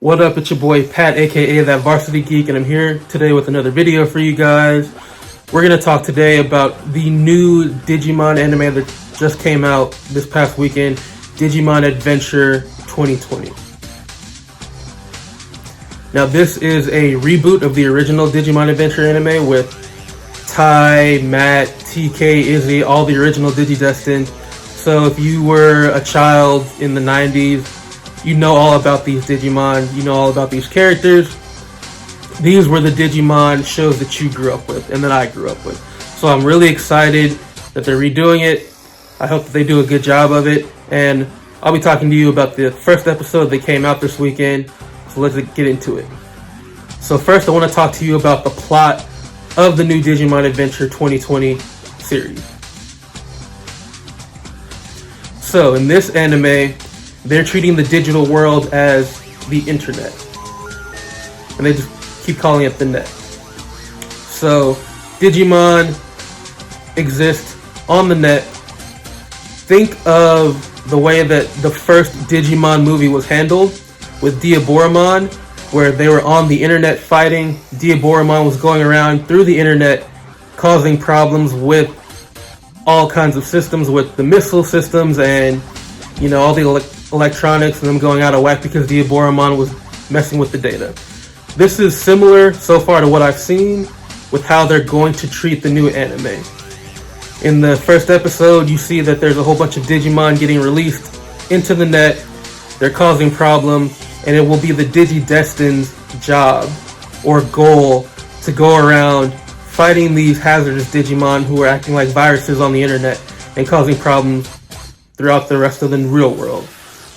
What up, it's your boy Pat, aka That Varsity Geek, and I'm here today with another video for you guys. We're going to talk today about the new Digimon anime that just came out this past weekend, Digimon Adventure 2020. Now this is a reboot of the original Digimon Adventure anime with Tai, Matt, TK, Izzy, all the original Digidestined. So if you were a child in the 90s, you know all about these Digimon, you know all about these characters. These were the Digimon shows that you grew up with and that I grew up with. So I'm really excited that they're redoing it. I hope that they do a good job of it. And I'll be talking to you about the first episode that came out this weekend. So let's get into it. So first I want to talk to you about the plot of the new Digimon Adventure 2020 series. So in this anime, they're treating the digital world as the internet. And they just keep calling it the net. So Digimon exist on the net. Think of the way that the first Digimon movie was handled with Diaboromon, where they were on the internet fighting. Diaboromon was going around through the internet causing problems with all kinds of systems, with the missile systems and, you know, all the electronics, and them going out of whack because Diaboromon was messing with the data. This is similar so far to what I've seen with how they're going to treat the new anime. In the first episode, you see that there's a whole bunch of Digimon getting released into the net. They're causing problems, and it will be the Digidestined's job or goal to go around fighting these hazardous Digimon who are acting like viruses on the internet and causing problems throughout the rest of the real world.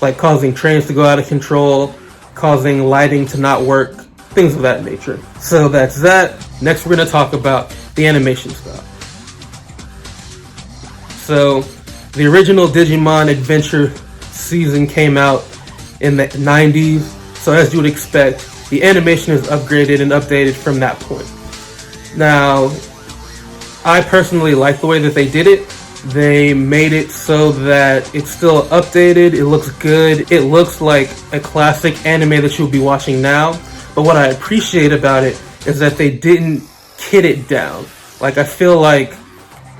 Like causing trains to go out of control, causing lighting to not work, things of that nature. So that's that. Next we're going to talk about the animation style. So the original Digimon Adventure season came out in the 90s. So as you would expect, the animation is upgraded and updated from that point. Now, I personally like the way that they did it. They made it so that it's still updated, it looks good, it looks like a classic anime that you'll be watching now. But what I appreciate about it is that they didn't kid it down. Like, I feel like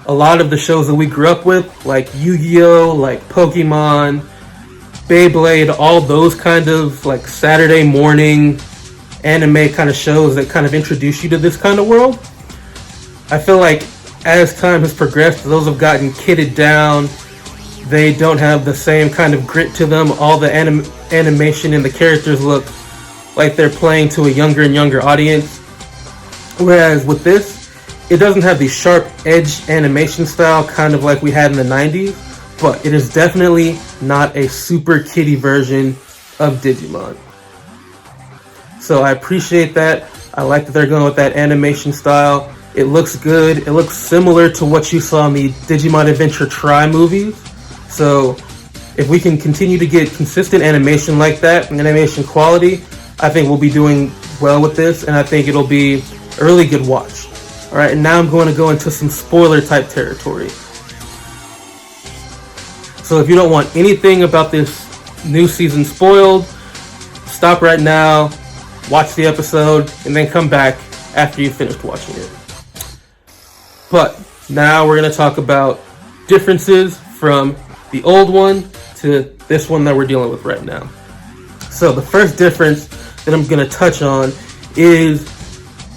a lot of the shows that we grew up with, like Yu-Gi-Oh!, like Pokemon, Beyblade, all those kind of like Saturday morning anime kind of shows that kind of introduce you to this kind of world, I feel like as time has progressed, those have gotten kidded down. They don't have the same kind of grit to them. All the animation and the characters look like they're playing to a younger and younger audience. Whereas with this, it doesn't have the sharp edge animation style kind of like we had in the 90s, but it is definitely not a super kiddie version of Digimon. So I appreciate that. I like that they're going with that animation style. It looks good. It looks similar to what you saw in the Digimon Adventure Try movies. So if we can continue to get consistent animation like that, and animation quality, I think we'll be doing well with this, and I think it'll be a really good watch. Alright, and now I'm going to go into some spoiler type territory. So if you don't want anything about this new season spoiled, stop right now, watch the episode, and then come back after you've finished watching it. But now we're going to talk about differences from the old one to this one that we're dealing with right now. So the first difference that I'm going to touch on is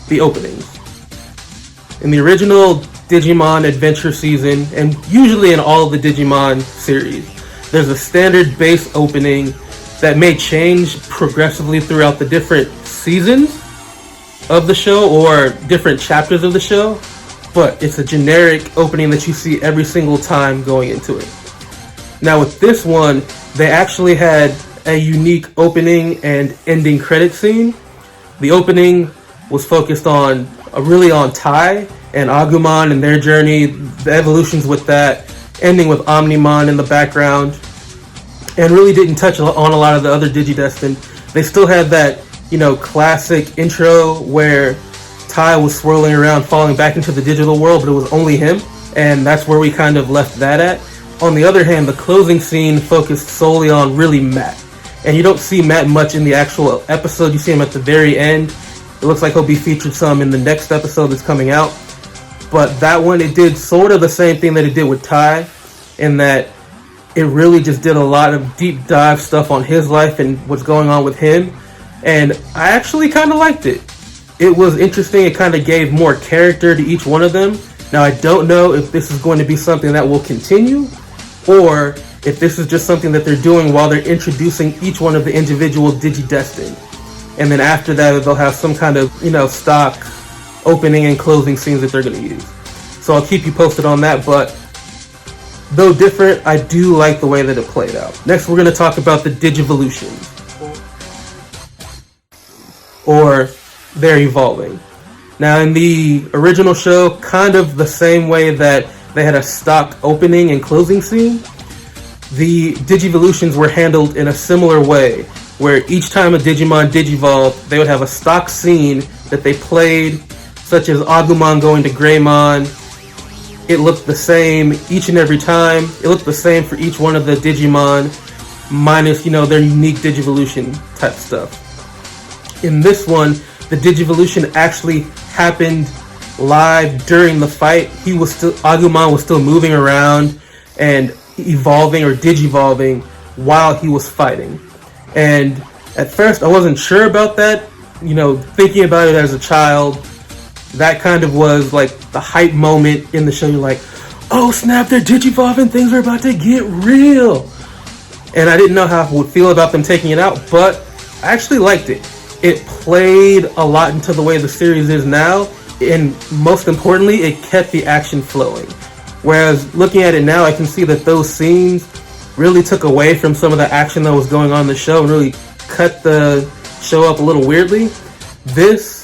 the openings. In the original Digimon Adventure season, and usually in all of the Digimon series, there's a standard base opening that may change progressively throughout the different seasons of the show or different chapters of the show, but it's a generic opening that you see every single time going into it. Now with this one, they actually had a unique opening and ending credit scene. The opening was focused on really on Tai and Agumon and their journey, the evolutions with that, ending with Omnimon in the background, and really didn't touch on a lot of the other Digidestined. They still had that, you know, classic intro where Tai was swirling around, falling back into the digital world, but it was only him, and that's where we kind of left that at. On the other hand, the closing scene focused solely on really Matt. And you don't see Matt much in the actual episode. You see him at the very end. It looks like he'll be featured some in the next episode that's coming out. But that one, it did sort of the same thing that it did with Tai, in that it really just did a lot of deep dive stuff on his life and what's going on with him. And I actually kind of liked it. It was interesting. It kind of gave more character to each one of them. Now, I don't know if this is going to be something that will continue, or if this is just something that they're doing while they're introducing each one of the individual Digidestined. And then after that, they'll have some kind of, stock opening and closing scenes that they're going to use. So I'll keep you posted on that, but though different, I do like the way that it played out. Next, we're going to talk about the Digivolutions, or they're evolving. Now, in the original show, kind of the same way that they had a stock opening and closing scene, the Digivolutions were handled in a similar way, where each time a Digimon Digivolved, they would have a stock scene that they played, such as Agumon going to Greymon. It looked the same each and every time. It looked the same for each one of the Digimon, minus, their unique Digivolution type stuff. In this one, the Digivolution actually happened live during the fight. Agumon was still moving around and evolving or digivolving while he was fighting. And at first I wasn't sure about that. Thinking about it as a child, that kind of was like the hype moment in the show. You're like, oh snap, they're digivolving, things are about to get real. And I didn't know how I would feel about them taking it out, but I actually liked it. It played a lot into the way the series is now, and most importantly, it kept the action flowing. Whereas looking at it now, I can see that those scenes really took away from some of the action that was going on in the show and really cut the show up a little weirdly. This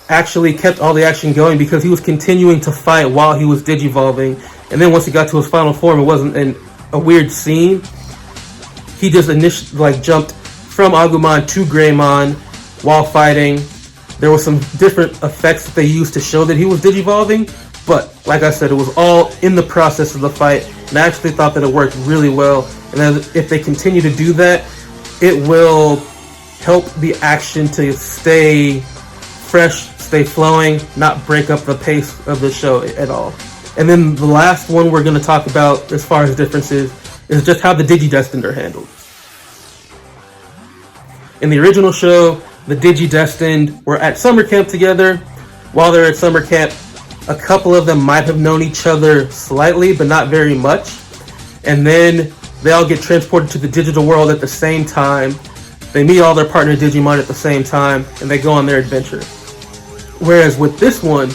actually kept all the action going because he was continuing to fight while he was digivolving. And then once he got to his final form, it wasn't a weird scene. He just jumped from Agumon to Greymon while fighting. There were some different effects that they used to show that he was digivolving, but like I said, it was all in the process of the fight, and I actually thought that it worked really well. And then if they continue to do that, it will help the action to stay fresh, stay flowing, not break up the pace of the show at all. And then the last one we're going to talk about as far as differences is just how the Digidestined are handled. In the original show, the Digidestined were at summer camp together. While they're at summer camp, a couple of them might have known each other slightly, but not very much. And then they all get transported to the digital world at the same time. They meet all their partner Digimon at the same time, and they go on their adventure. Whereas with this one,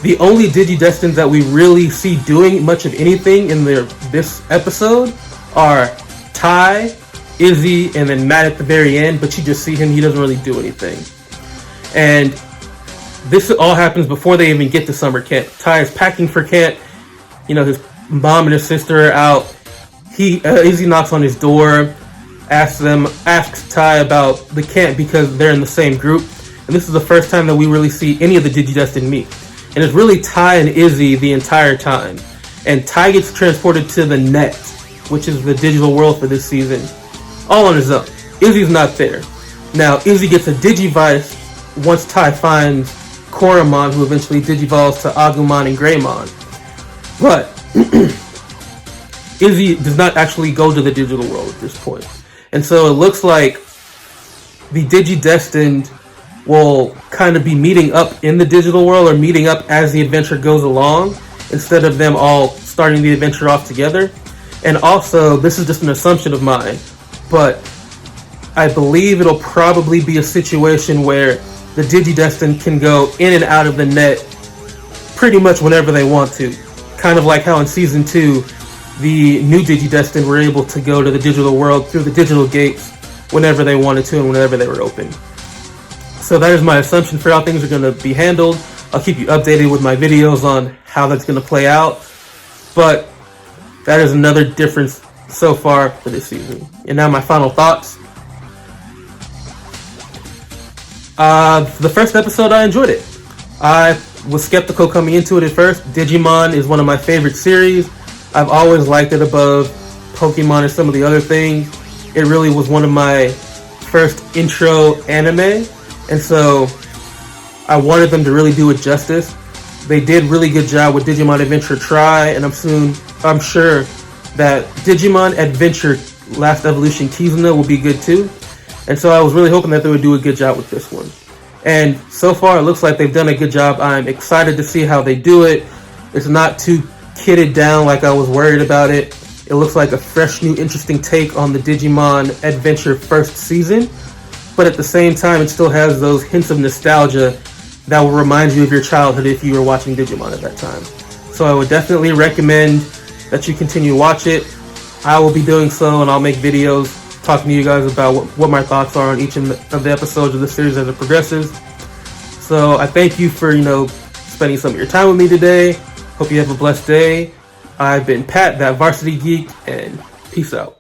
the only Digidestined that we really see doing much of anything in this episode are Tai, Izzy, and then Matt at the very end, but you just see him, he doesn't really do anything. And this all happens before they even get to summer camp. Tai is packing for camp. His mom and his sister are out. Izzy knocks on his door, asks Tai about the camp because they're in the same group. And this is the first time that we really see any of the Digidestined meet. And it's really Tai and Izzy the entire time. And Tai gets transported to the net, which is the digital world for this season, all on his own. Izzy's not there. Now, Izzy gets a Digivice once Tai finds Koromon, who eventually digivolves to Agumon and Greymon. But Izzy does not actually go to the digital world at this point. And so it looks like the Digidestined will kind of be meeting up in the digital world, or meeting up as the adventure goes along, instead of them all starting the adventure off together. And also, this is just an assumption of mine, but I believe it'll probably be a situation where the Digidestined can go in and out of the net pretty much whenever they want to. Kind of like how in Season 2, the new Digidestined were able to go to the digital world through the digital gates whenever they wanted to and whenever they were open. So that is my assumption for how things are going to be handled. I'll keep you updated with my videos on how that's going to play out. But that is another difference so far for this season. And now my final thoughts. The first episode, I enjoyed it. I was skeptical coming into it at first. Digimon is one of my favorite series. I've always liked it above Pokemon and some of the other things. It really was one of my first intro anime, and so I wanted them to really do it justice. They did really good job with Digimon Adventure Try, and I'm sure that Digimon Adventure Last Evolution Kizuna will be good too. And so I was really hoping that they would do a good job with this one. And so far it looks like they've done a good job. I'm excited to see how they do it. It's not too kitted down like I was worried about it. It looks like a fresh, new, interesting take on the Digimon Adventure first season. But at the same time, it still has those hints of nostalgia that will remind you of your childhood if you were watching Digimon at that time. So I would definitely recommend that you continue to watch it. I will be doing so, and I'll make videos talking to you guys about what my thoughts are on each of the episodes of the series as it progresses. So I thank you for, spending some of your time with me today. Hope you have a blessed day. I've been Pat, that varsity geek, and peace out.